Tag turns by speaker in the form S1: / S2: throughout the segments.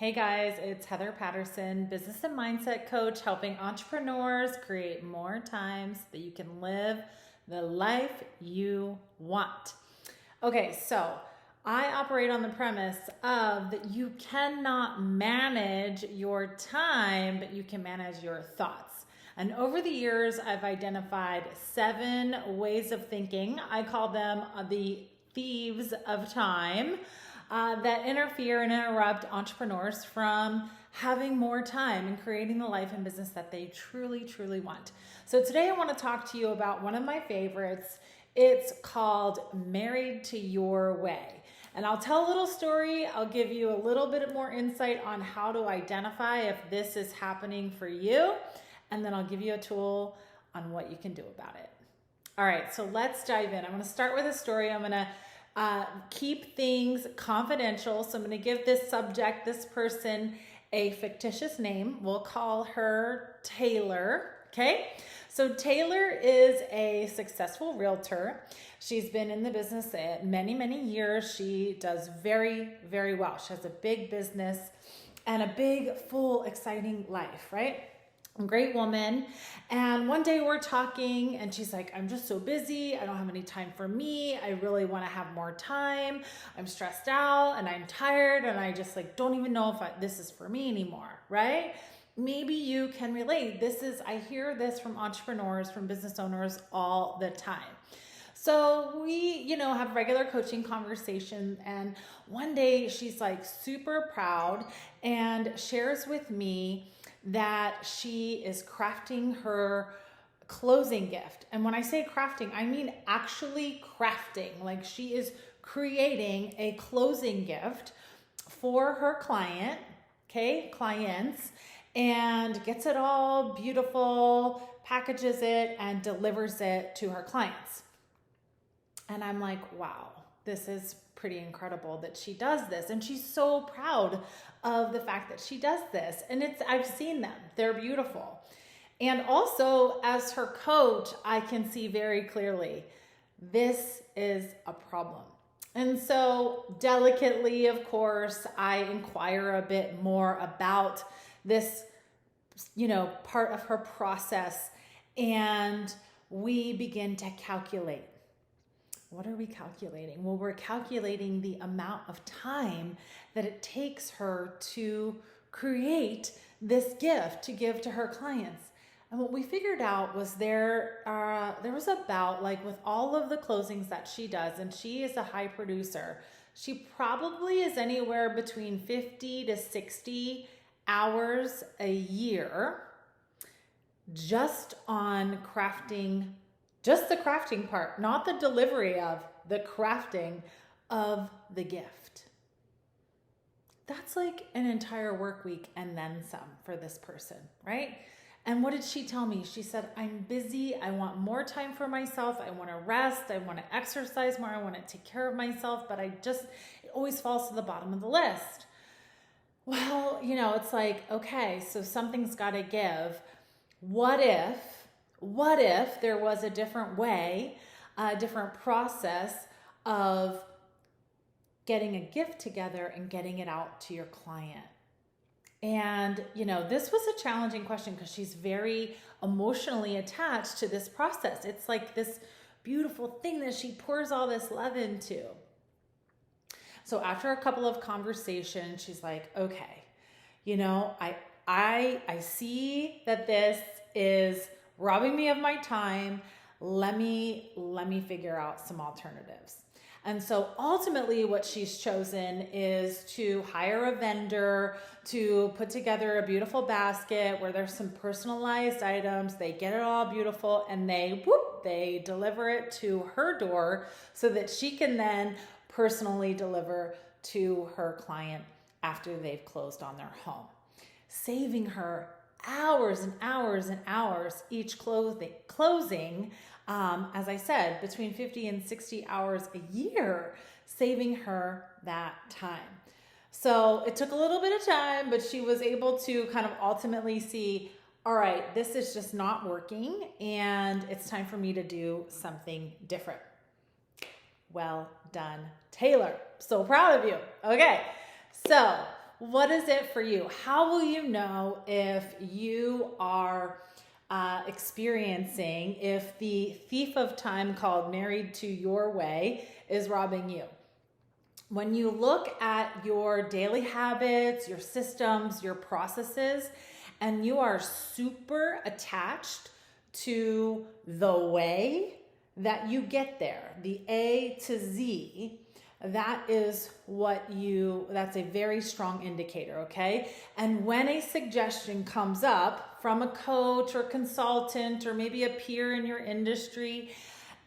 S1: Hey guys, it's Heather Patterson, business and mindset coach, helping entrepreneurs create more time so that you can live the life you want. Okay, so I operate on the premise of that you cannot manage your time, but you can manage your thoughts. And over the years, I've identified 7 ways of thinking. I call them the thieves of time. That interfere and interrupt entrepreneurs from having more time and creating the life and business that they truly, truly want. So today I want to talk to you about one of my favorites. It's called Married to Your Way. And I'll tell a little story. I'll give you a little bit more insight on how to identify if this is happening for you. And then I'll give you a tool on what you can do about it. All right, so let's dive in. I'm going to start with a story. I'm going to keep things confidential. So I'm going to give this subject, this person, a fictitious name. We'll call her Taylor. Okay. So Taylor is a successful realtor. She's been in the business many, many years. She does very, very well. She has a big business and a big, full, exciting life, right? Great woman. And one day we're talking and she's like, I'm just so busy. I don't have any time for me. I really want to have more time. I'm stressed out and I'm tired and I just don't even know if this is for me anymore. Right? Maybe you can relate. I hear this from entrepreneurs, from business owners all the time. So we, have regular coaching conversations, and one day she's super proud and shares with me that she is crafting her closing gift. And when I say crafting, I mean actually crafting. She is creating a closing gift for her clients, and gets it all beautiful, packages it, and delivers it to her clients. And I'm like, wow, this is pretty incredible that she does this. And she's so proud of the fact that she does this. And I've seen them. They're beautiful. And also, as her coach, I can see very clearly, this is a problem. And so delicately, of course, I inquire a bit more about this, part of her process. And we begin to calculate. What are we calculating? Well, we're calculating the amount of time that it takes her to create this gift to give to her clients. And what we figured out was there was about, with all of the closings that she does, and she is a high producer, she probably is anywhere between 50 to 60 hours a year just on crafting. Just the crafting part, not the delivery of, the crafting of the gift. That's an entire work week and then some for this person, right? And what did she tell me? She said, I'm busy. I want more time for myself. I want to rest. I want to exercise more. I want to take care of myself, but it always falls to the bottom of the list. Well, it's okay, so something's got to give. What if there was a different way, a different process of getting a gift together and getting it out to your client? And, this was a challenging question because she's very emotionally attached to this process. It's this beautiful thing that she pours all this love into. So after a couple of conversations, she's like, okay, I see that this is robbing me of my time. Let me figure out some alternatives. And so ultimately what she's chosen is to hire a vendor to put together a beautiful basket where there's some personalized items. They get it all beautiful and they deliver it to her door so that she can then personally deliver to her client after they've closed on their home, saving her hours and hours and hours each closing, as I said, between 50 and 60 hours a year, saving her that time. So it took a little bit of time, but she was able to kind of ultimately see, all right, this is just not working and it's time for me to do something different. Well done, Taylor. So proud of you. Okay. So what is it for you? How will you know if you are experiencing, if the thief of time called Married to Your Way is robbing you? When you look at your daily habits, your systems, your processes, and you are super attached to the way that you get there, the A to Z, that's a very strong indicator, okay? And when a suggestion comes up from a coach or consultant or maybe a peer in your industry,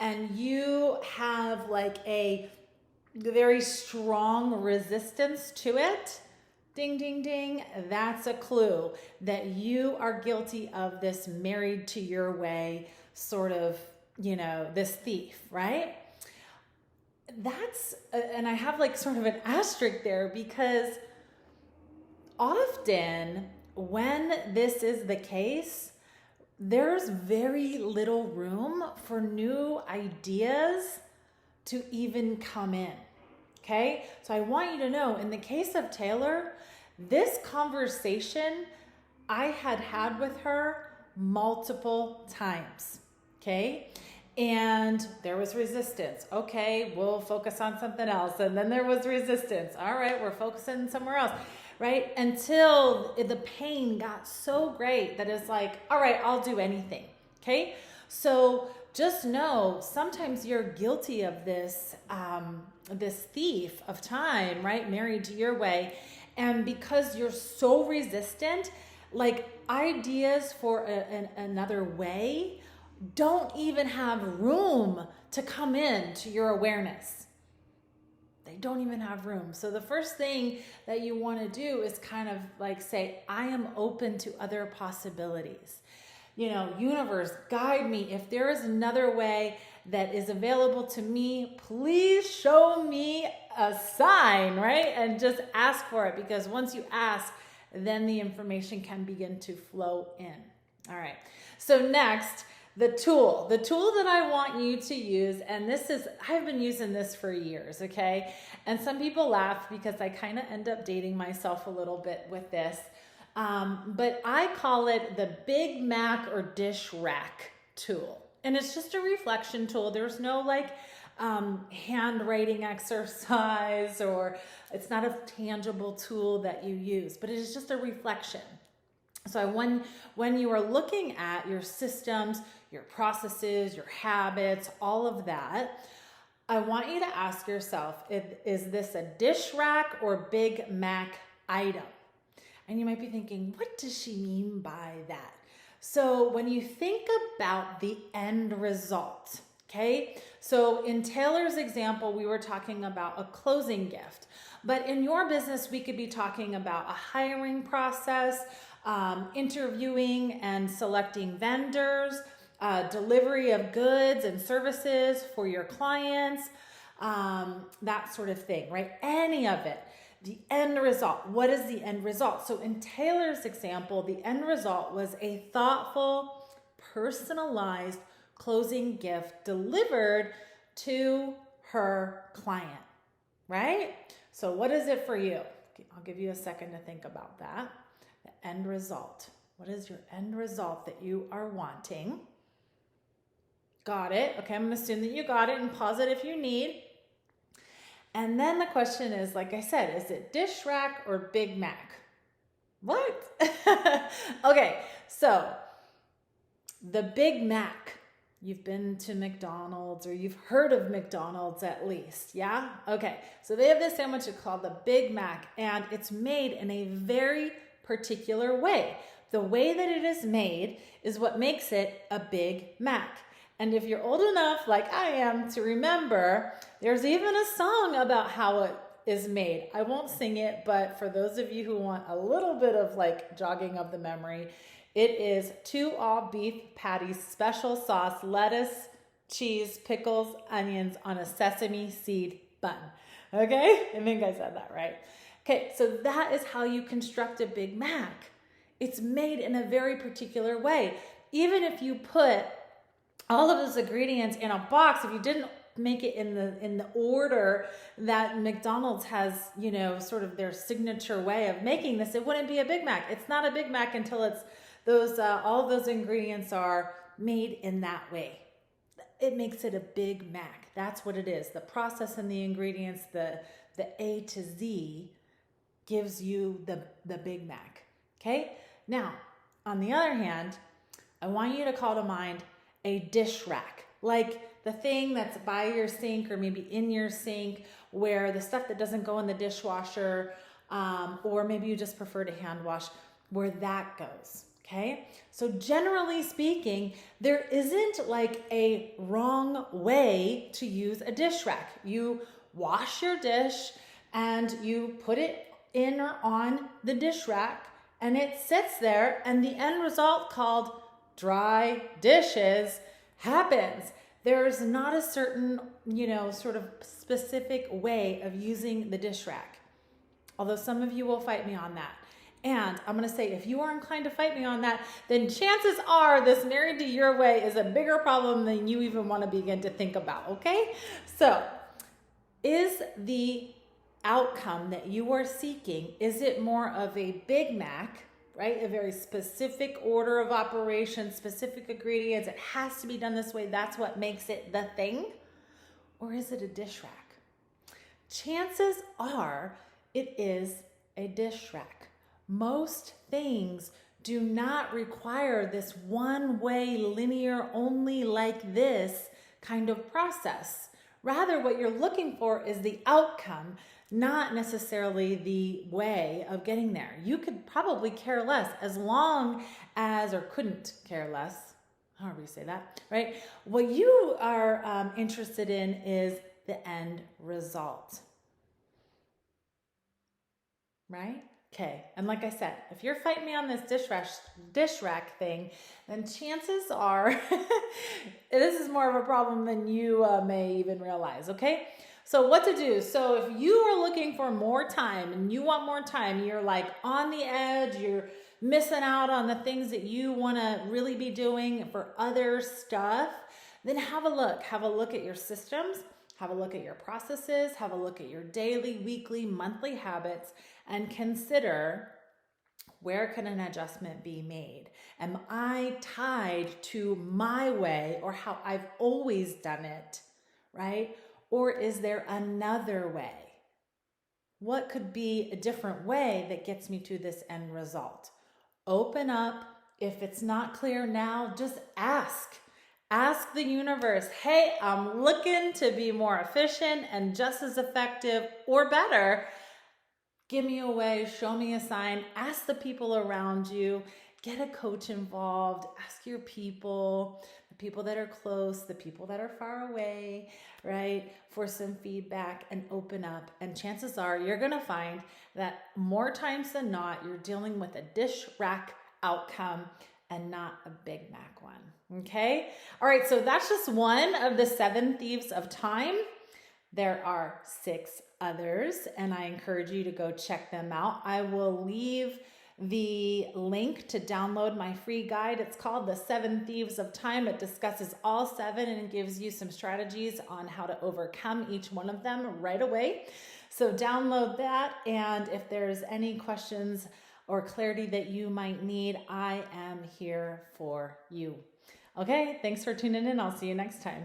S1: and you have like a very strong resistance to it, ding, ding, ding, that's a clue that you are guilty of this married to your way sort of, this thief, right? And I have like sort of an asterisk there, because often when this is the case, there's very little room for new ideas to even come in. Okay, so I want you to know, in the case of Taylor, this conversation I had with her multiple times. Okay, and there was resistance. Okay, we'll focus on something else. And then there was resistance. All right, we're focusing somewhere else, right? Until the pain got so great that it's like, all right, I'll do anything. Okay, so just know sometimes you're guilty of this, this thief of time, right? Married to your way. And because you're so resistant, like ideas for another way don't even have room to come in to your awareness. They don't even have room. So the first thing that you want to do is kind of like say, I am open to other possibilities. Universe, guide me. If there is another way that is available to me, please show me a sign, right? And just ask for it, because once you ask, then the information can begin to flow in. All right. So next, the tool that I want you to use, and I've been using this for years, okay? And some people laugh because I kind of end up dating myself a little bit with this. But I call it the Big Mac or dish rack tool. And it's just a reflection tool. There's no handwriting exercise, or it's not a tangible tool that you use, but it is just a reflection. So when you are looking at your systems, your processes, your habits, all of that, I want you to ask yourself, is this a dish rack or Big Mac item? And you might be thinking, what does she mean by that? So when you think about the end result, okay? So in Taylor's example, we were talking about a closing gift. But in your business, we could be talking about a hiring process, interviewing and selecting vendors, delivery of goods and services for your clients, that sort of thing, right? Any of it. The end result. What is the end result? So in Taylor's example, the end result was a thoughtful, personalized closing gift delivered to her client, right? So what is it for you? I'll give you a second to think about that. The end result. What is your end result that you are wanting? Got it. Okay, I'm going to assume that you got it, and pause it if you need. And then the question is, like I said, is it dish rack or Big Mac? What? Okay, so the Big Mac. You've been to McDonald's, or you've heard of McDonald's at least, yeah? Okay, so they have this sandwich called the Big Mac, and it's made in a very particular way. The way that it is made is what makes it a Big Mac. And if you're old enough, like I am, to remember, there's even a song about how it is made. I won't sing it, but for those of you who want a little bit of like jogging of the memory, it is 2 all-beef patties, special sauce, lettuce, cheese, pickles, onions on a sesame seed bun. Okay? I think I said that right. Okay, so that is how you construct a Big Mac. It's made in a very particular way. Even if you put all of those ingredients in a box, if you didn't make it in the order that McDonald's has, you know, sort of their signature way of making this, it wouldn't be a Big Mac. It's not a Big Mac until it's those all of those ingredients are made in that way. It makes it a Big Mac. That's what it is. The process and the ingredients, the A to Z gives you the Big Mac. Okay? Now, on the other hand, I want you to call to mind a dish rack, like the thing that's by your sink or maybe in your sink, where the stuff that doesn't go in the dishwasher, or maybe you just prefer to hand wash, where that goes. Okay, so generally speaking, there isn't like a wrong way to use a dish rack. You wash your dish and you put it in or on the dish rack, and it sits there, and the end result, called dry dishes, happens. There's not a certain, you know, sort of specific way of using the dish rack, although some of you will fight me on that. And I'm going to say, if you are inclined to fight me on that, then chances are this married to your way is a bigger problem than you even want to begin to think about, okay? So, is the outcome that you are seeking, is it more of a Big Mac, right? A very specific order of operation, specific ingredients, it has to be done this way, that's what makes it the thing? Or is it a dish rack? Chances are it is a dish rack. Most things do not require this one way, linear, only like this kind of process. Rather, what you're looking for is the outcome, not necessarily the way of getting there. You could probably care less as long as, or couldn't care less, however you say that, right? What you are interested in is the end result, right? Okay, and like I said, if you're fighting me on this dish rack thing, then chances are this is more of a problem than you may even realize, okay? So what to do? So if you are looking for more time and you want more time, you're like on the edge, you're missing out on the things that you want to really be doing for other stuff, then have a look. Have a look at your systems, have a look at your processes, have a look at your daily, weekly, monthly habits, and consider, where can an adjustment be made? Am I tied to my way or how I've always done it, right? Or is there another way? What could be a different way that gets me to this end result? Open up. If it's not clear now, just ask. Ask the universe, hey, I'm looking to be more efficient and just as effective or better. Give me a way, show me a sign, ask the people around you, get a coach involved, ask your people, the people that are close, the people that are far away, right, for some feedback, and open up. And chances are you're going to find that more times than not, you're dealing with a dish rack outcome and not a Big Mac one. Okay? All right, so that's just one of the 7 thieves of time. There are 6 others, and I encourage you to go check them out. I will leave the link to download my free guide. It's called The 7 Thieves of Time. It discusses all 7 and gives you some strategies on how to overcome each one of them right away. So download that, and if there's any questions or clarity that you might need, I am here for you. Okay, thanks for tuning in. I'll see you next time.